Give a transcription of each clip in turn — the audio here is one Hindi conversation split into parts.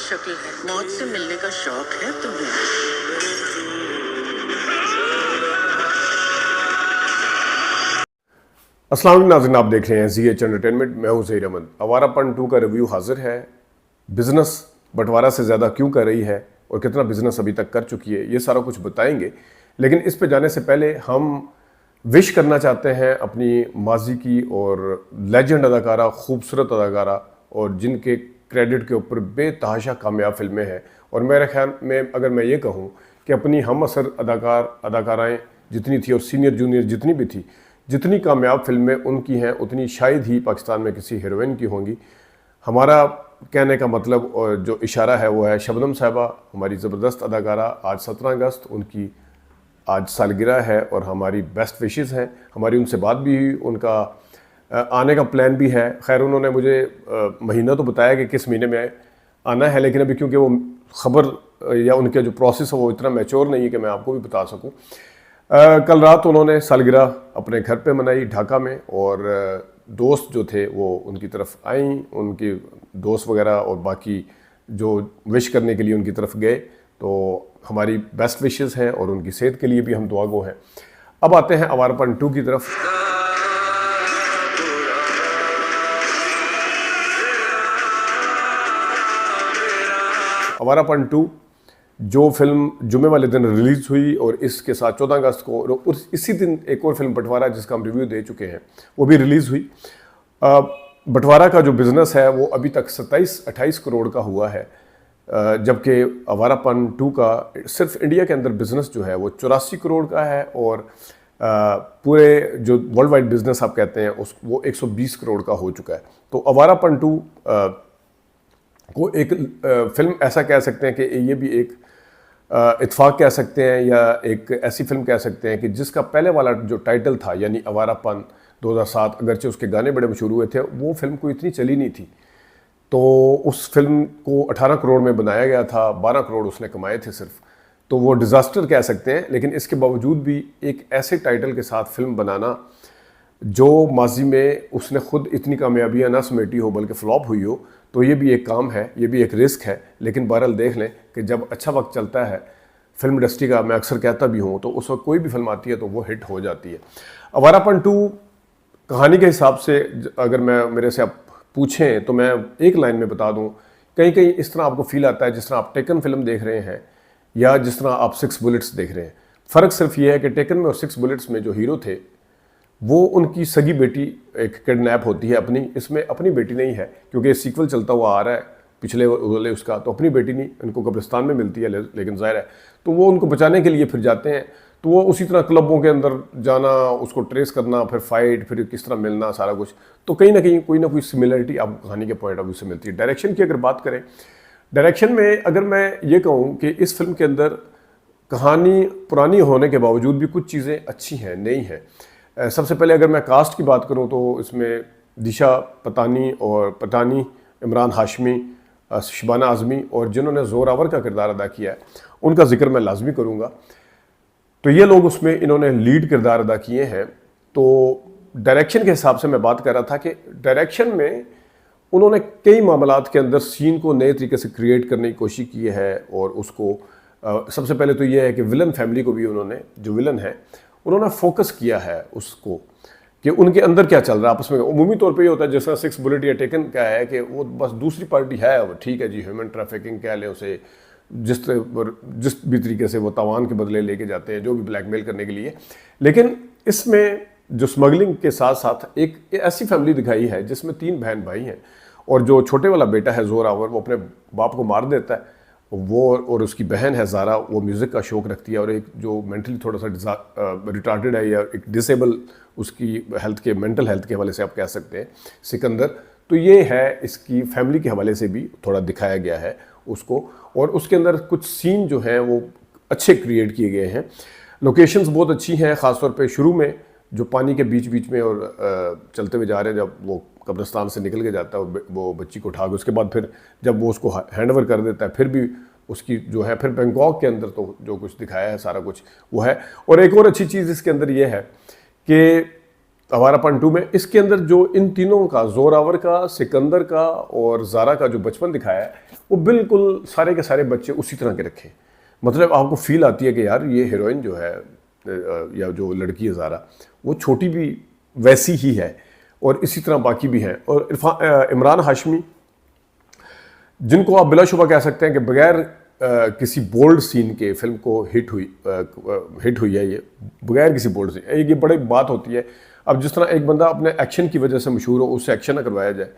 शक्ल है, मौत से मिलने का शौक है तुम्हें। अस्सलाम वालेकुम नाज़रीन, आप देख रहे हैं ZH एंटरटेनमेंट। मैं हूं ज़हीर अहमद। आवारापन 2 का रिव्यू हाजिर है। बिजनेस बंटवारा से ज़्यादा क्यों कर रही है और कितना बिजनेस अभी तक कर चुकी है, ये सारा कुछ बताएंगे। लेकिन इस पे जाने से पहले हम विश करना चाहते हैं अपनी माजी की और लेजेंड अदाकारा, खूबसूरत अदाकारा, और जिनके क्रेडिट के ऊपर बेतहाशा कामयाब फिल्में हैं। और मेरे ख्याल में अगर मैं ये कहूँ कि अपनी हम असर अदाकाराएँ जितनी थी और सीनियर जूनियर जितनी भी थी, जितनी कामयाब फिल्में उनकी हैं उतनी शायद ही पाकिस्तान में किसी हीरोइन की होंगी। हमारा कहने का मतलब और जो इशारा है वो है शबनम साहिबा, हमारी ज़बरदस्त अदाकारा। आज 17 अगस्त उनकी आज सालगिरह है और हमारी बेस्ट विशेस हैं। हमारी उनसे बात भी हुई, उनका आने का प्लान भी है। खैर उन्होंने मुझे महीना तो बताया कि किस महीने में आना है, लेकिन अभी क्योंकि वो ख़बर या उनका जो प्रोसेस है वो इतना मैच्योर नहीं है कि मैं आपको भी बता सकूं। कल रात उन्होंने सालगिरह अपने घर पे मनाई ढाका में, और दोस्त जो थे वो उनकी तरफ आई, उनके दोस्त वगैरह और बाकी जो विश करने के लिए उनकी तरफ गए। तो हमारी बेस्ट विशेस हैं और उनकी सेहत के लिए भी हम दुआगो हैं। अब आते हैं आवारापन 2 की तरफ। आवारापन 2 जो फिल्म जुमे वाले दिन रिलीज़ हुई और इसके साथ 14 अगस्त को और इसी दिन एक और फिल्म बंटवारा जिसका हम रिव्यू दे चुके हैं वो भी रिलीज़ हुई। बंटवारा का जो बिज़नेस है वो अभी तक 27-28 करोड़ का हुआ है, जबकि आवारापन 2 का सिर्फ इंडिया के अंदर बिज़नेस जो है वो 84 करोड़ का है, और पूरे जो वर्ल्ड वाइड बिज़नेस आप कहते हैं वो 120 करोड़ का हो चुका है। तो आवारापन 2 को एक फिल्म ऐसा कह सकते हैं कि ये भी एक इत्फाक कह सकते हैं या एक ऐसी फिल्म कह सकते हैं कि जिसका पहले वाला जो टाइटल था यानी आवारापन 2007, अगरचे उसके गाने बड़े मशहूर हुए थे, वो फिल्म को इतनी चली नहीं थी। तो उस फिल्म को 18 करोड़ में बनाया गया था, 12 करोड़ उसने कमाए थे सिर्फ। तो वो डिज़ास्टर कह सकते हैं। लेकिन इसके बावजूद भी एक ऐसे टाइटल के साथ फिल्म बनाना जो माजी में उसने खुद इतनी कामयाबियाँ ना समेटी हो बल्कि फ्लॉप हुई हो, तो ये भी एक काम है, ये भी एक रिस्क है। लेकिन बहरहाल देख लें कि जब अच्छा वक्त चलता है फिल्म इंडस्ट्री का, मैं अक्सर कहता भी हूँ, तो उस वक्त कोई भी फिल्म आती है तो वो हिट हो जाती है। आवारापन 2 कहानी के हिसाब से अगर मेरे से आप पूछें तो मैं एक लाइन में बता दूँ, कहीं कहीं इस तरह आपको फील आता है जिस तरह आप टेकन फिल्म देख रहे हैं या जिस तरह आप 6 बुलेट्स देख रहे हैं। फ़र्क सिर्फ ये है कि टेकन में और 6 बुलेट्स में जो हीरो थे वो उनकी सगी बेटी एक किडनैप होती है अपनी, इसमें अपनी बेटी नहीं है क्योंकि सीक्वल चलता हुआ आ रहा है पिछले वाले उसका, तो अपनी बेटी नहीं, उनको कब्रिस्तान में मिलती है। लेकिन ज़ाहिर है तो वो उनको बचाने के लिए फिर जाते हैं। तो वो उसी तरह क्लबों के अंदर जाना, उसको ट्रेस करना, फिर फाइट, फिर किस तरह मिलना, सारा कुछ। तो कहीं ना कोई सिमिलरिटी आपको कहानी के पॉइंट ऑफ व्यू से मिलती है। डायरेक्शन की अगर बात करें, डायरेक्शन में अगर मैं ये कहूँ कि इस फिल्म के अंदर कहानी पुरानी होने के बावजूद भी कुछ चीज़ें अच्छी हैं, नई हैं। सबसे पहले अगर मैं कास्ट की बात करूं तो इसमें दिशा पतानी, इमरान हाशमी, शबाना आज़मी और जिन्होंने ज़ोरावर का किरदार अदा किया है उनका जिक्र मैं लाजमी करूंगा। तो ये लोग उसमें इन्होंने लीड किरदार अदा किए हैं। तो डायरेक्शन के हिसाब से मैं बात कर रहा था कि डायरेक्शन में उन्होंने कई मामलात के अंदर सीन को नए तरीके से क्रिएट करने की कोशिश की है, और उसको सबसे पहले तो ये है कि विलन फैमिली को भी उन्होंने, जो विलन है उन्होंने फोकस किया है उसको कि उनके अंदर क्या चल रहा है आपस में। उमूमी तौर पे ये होता है जैसा 6 बुलेट या टेकन क्या है कि वो बस दूसरी पार्टी है, वो ठीक है जी, ह्यूमन ट्रैफिकिंग कह लें उसे, जिस भी तरीके से वो तावान के बदले लेके जाते हैं, जो भी ब्लैकमेल करने के लिए। लेकिन इसमें जो स्मगलिंग के साथ साथ एक ऐसी फैमिली दिखाई है जिसमें 3 बहन भाई हैं, और जो छोटे वाला बेटा है ज़ोरावर वो अपने बाप को मार देता है, वो और उसकी बहन है ज़ारा, वो म्यूज़िक का शौक़ रखती है, और एक जो मेंटली थोड़ा सा रिटार्टेड है या एक डिसेबल उसकी हेल्थ के, मेंटल हेल्थ के हवाले से आप कह सकते हैं, सिकंदर। तो ये है इसकी फैमिली के हवाले से भी थोड़ा दिखाया गया है उसको। और उसके अंदर कुछ सीन जो हैं वो अच्छे क्रिएट किए गए हैं। लोकेशंस बहुत अच्छी हैं, ख़ासतौर पे शुरू में जो पानी के बीच बीच में और चलते हुए जा रहे हैं, जब वो कब्रिस्तान से निकल के जाता है वो बच्ची को उठा के, उसके बाद फिर जब वो उसको हैंड ओवर कर देता है, फिर भी उसकी जो है, फिर बैंकॉक के अंदर तो जो कुछ दिखाया है सारा कुछ वो है। और एक और अच्छी चीज़ इसके अंदर ये है कि आवारापन 2 में इसके अंदर जो इन तीनों का, जोरावर का, सिकंदर का और ज़ारा का जो बचपन दिखाया है वो बिल्कुल सारे के सारे बच्चे उसी तरह के रखे। मतलब आपको फील आती है कि यार ये हीरोइन जो है या जो लड़की है ज़ारा, वो छोटी भी वैसी ही है और इसी तरह बाकी भी हैं। और इमरान हाशमी, जिनको आप बिलाशुबा कह सकते हैं कि बगैर किसी बोल्ड सीन के फिल्म को हिट हुई है, ये बगैर किसी बोल्ड सीन, ये बड़ी बात होती है। अब जिस तरह एक बंदा अपने एक्शन की वजह से मशहूर हो, उससे एक्शन ना करवाया जाए।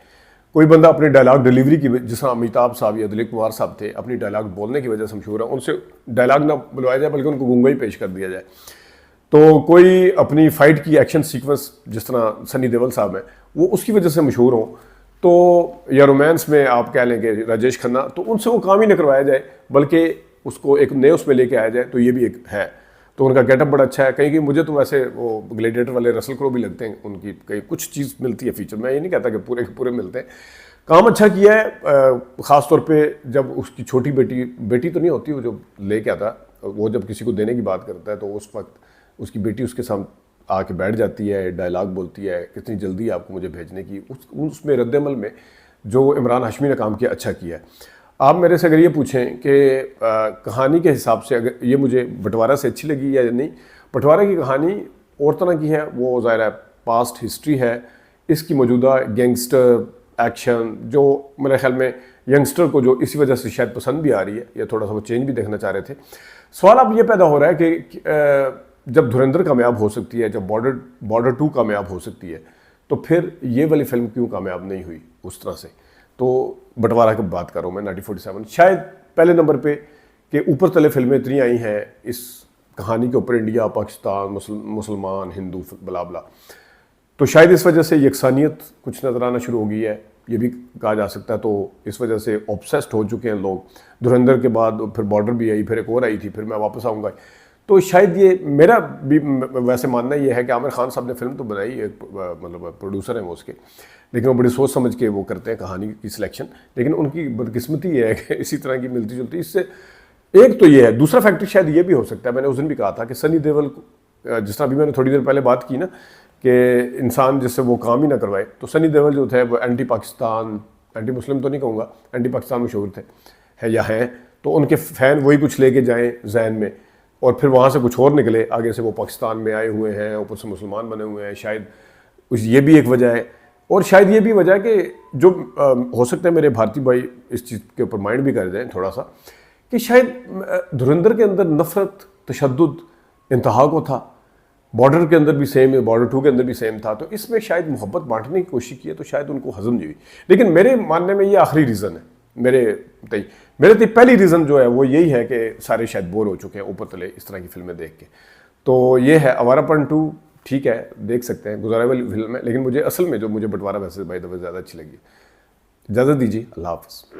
कोई बंदा अपनी डायलॉग डिलीवरी की, जिस तरह अमिताभ साहब या दिलीप कुमार साहब थे, अपनी डायलॉग बोलने की वजह से मशहूर है, उनसे डायलॉग ना बुलवाया जाए बल्कि उनको गूंगा ही पेश कर दिया जाए। तो कोई अपनी फाइट की एक्शन सीक्वेंस, जिस तरह सनी देओल साहब हैं, वो उसकी वजह से मशहूर हों, तो या रोमांस में आप कह लें कि राजेश खन्ना, तो उनसे वो काम ही न करवाया जाए बल्कि उसको एक नए उसमें लेके आया जाए, तो ये भी एक है। तो उनका गेटअप बड़ा अच्छा है। कहीं मुझे तो वैसे वो ग्लैडिएटर वाले रसल क्रो भी लगते हैं, उनकी कहीं कुछ चीज़ मिलती है फीचर, मैं ये नहीं कहता कि पूरे के पूरे मिलते हैं। काम अच्छा किया है, ख़ास तौर पे जब उसकी छोटी बेटी तो नहीं होती, वो जो लेके आता, वो जब किसी को देने की बात करता है तो उस वक्त उसकी बेटी उसके सामने आके बैठ जाती है, डायलॉग बोलती है, कितनी जल्दी आपको मुझे भेजने की, उसमें रद्दमल में जो इमरान हाशमी ने काम किया, अच्छा किया है। आप मेरे से अगर ये पूछें कि कहानी के हिसाब से अगर ये मुझे बंटवारा से अच्छी लगी या नहीं, बंटवारा की कहानी और तरह की है, वो ज़ाहिर है पास्ट हिस्ट्री है, इसकी मौजूदा गैंगस्टर एक्शन जो मेरे ख्याल में यंगस्टर को जो इसी वजह से शायद पसंद भी आ रही है, या थोड़ा सा वो चेंज भी देखना चाह रहे थे। सवाल अब ये पैदा हो रहा है कि जब धुरंधर कामयाब हो सकती है, जब बॉर्डर 2 कामयाब हो सकती है, तो फिर ये वाली फिल्म क्यों कामयाब नहीं हुई उस तरह से। तो बंटवारा की बात कर रहा हूँ मैं, 1947 शायद पहले नंबर पे कि ऊपर तले फिल्में इतनी आई हैं इस कहानी के ऊपर, इंडिया, पाकिस्तान, मुसलमान, हिंदू, बला बला, तो शायद इस वजह से यकसानियत कुछ नज़र आना शुरू हो गई है, ये भी कहा जा सकता है। तो इस वजह से ऑब्सेस्ड हो चुके हैं लोग। धुरंधर के बाद फिर बॉर्डर भी आई, फिर एक और आई थी, फिर मैं वापस आऊँगा। तो शायद ये मेरा भी वैसे मानना ये है कि आमिर खान साहब ने फिल्म तो बनाई, एक मतलब प्रोड्यूसर हैं वो उसके, लेकिन वो बड़ी सोच समझ के वो करते हैं कहानी की सिलेक्शन। लेकिन उनकी बदकिस्मती ये है कि इसी तरह की मिलती जुलती, इससे एक तो ये है। दूसरा फैक्टर शायद ये भी हो सकता है, मैंने उस दिन भी कहा था कि सनी देओल, जिस तरह अभी मैंने थोड़ी देर पहले बात की ना कि इंसान जिससे वो काम ही ना करवाए, तो सनी देओल जो थे वो एंटी पाकिस्तान, एंटी मुस्लिम तो नहीं कहूँगा, एंटी पाकिस्तान मशहूर थे, है या हैं, तो उनके फ़ैन वही कुछ लेके जाएँ जहन में और फिर वहाँ से कुछ और निकले, आगे से वो पाकिस्तान में आए हुए हैं, ऊपर से मुसलमान बने हुए हैं। शायद ये भी एक वजह है, और शायद ये भी वजह है कि जो हो सकता है मेरे भारतीय भाई इस चीज़ के ऊपर माइंड भी कर जाएँ थोड़ा सा, कि शायद धुरंधर के अंदर नफ़रत, तशद्दुद इंतहा को था, बॉर्डर के अंदर भी सेम है, बॉर्डर 2 के अंदर भी सेम था, तो इसमें शायद मोहब्बत बांटने की कोशिश की है, तो शायद उनको हजम नहीं हुई। लेकिन मेरे मानने में ये आखिरी रीज़न है, मेरे पहली रीज़न जो है वो यही है कि सारे शायद बोर हो चुके हैं ऊपर तले इस तरह की फिल्में देख के। तो ये है आवारापन 2, ठीक है, देख सकते हैं, गुजारेबल फिल्म है, लेकिन मुझे असल में जो मुझे बंटवारा वैसे बाय द वे ज़्यादा अच्छी लगी। इजाज़त दीजिए, अल्लाह हाफ़िज़।